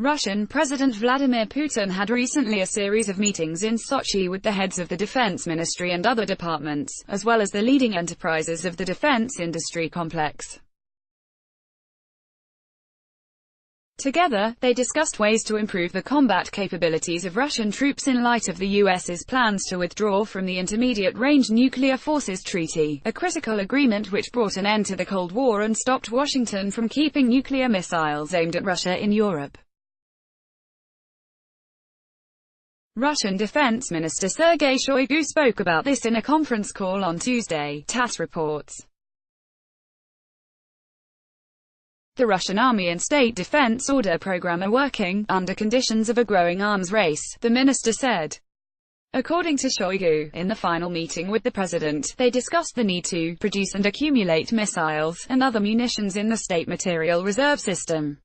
Russian President Vladimir Putin had recently a series of meetings in Sochi with the heads of the defense ministry and other departments, as well as the leading enterprises of the defense industry complex. Together, they discussed ways to improve the combat capabilities of Russian troops in light of the US's plans to withdraw from the Intermediate-Range Nuclear Forces Treaty, a critical agreement which brought an end to the Cold War and stopped Washington from keeping nuclear missiles aimed at Russia in Europe. Russian Defense Minister Sergei Shoigu spoke about this in a conference call on Tuesday, TASS reports. The Russian Army and State Defense Order program are working under conditions of a growing arms race, the minister said. According to Shoigu, in the final meeting with the president, they discussed the need to produce and accumulate missiles and other munitions in the State Material Reserve System.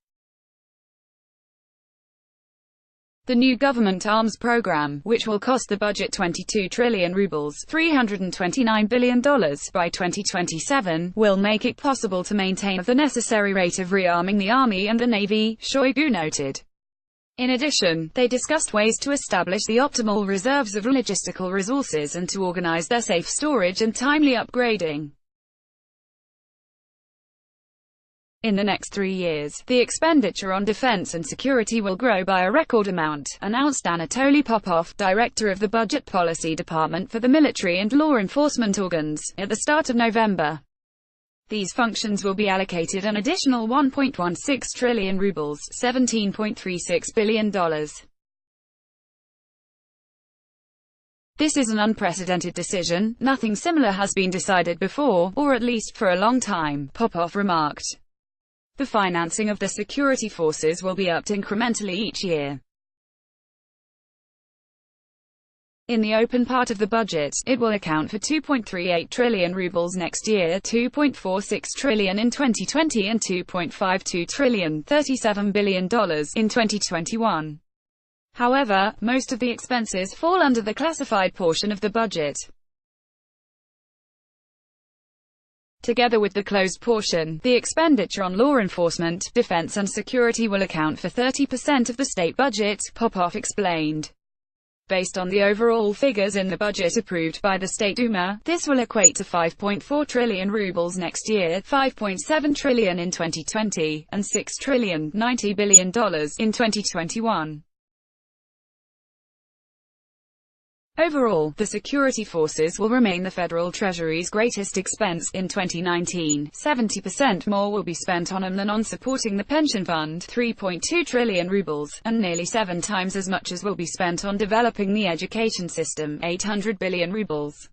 The new government arms program, which will cost the budget 22 trillion rubles $329 billion by 2027, will make it possible to maintain the necessary rate of rearming the Army and the Navy, Shoigu noted. In addition, they discussed ways to establish the optimal reserves of logistical resources and to organize their safe storage and timely upgrading. In the next 3 years, the expenditure on defense and security will grow by a record amount, announced Anatoly Popov, director of the Budget Policy Department for the military and law enforcement organs, at the start of November. These functions will be allocated an additional 1.16 trillion rubles, $17.36 billion. This is an unprecedented decision. Nothing similar has been decided before, or at least for a long time, Popov remarked. The financing of the security forces will be upped incrementally each year. In the open part of the budget, it will account for 2.38 trillion rubles next year, 2.46 trillion in 2020 and 2.52 trillion $37 billion in 2021. However, most of the expenses fall under the classified portion of the budget. Together with the closed portion, the expenditure on law enforcement, defense and security will account for 30% of the state budget, Popov explained. Based on the overall figures in the budget approved by the State Duma, this will equate to 5.4 trillion rubles next year, 5.7 trillion in 2020, and $6 trillion $90 billion in 2021. Overall, the security forces will remain the federal treasury's greatest expense. In 2019, 70% more will be spent on them than on supporting the pension fund, 3.2 trillion rubles, and nearly 7 times as much as will be spent on developing the education system, 800 billion rubles.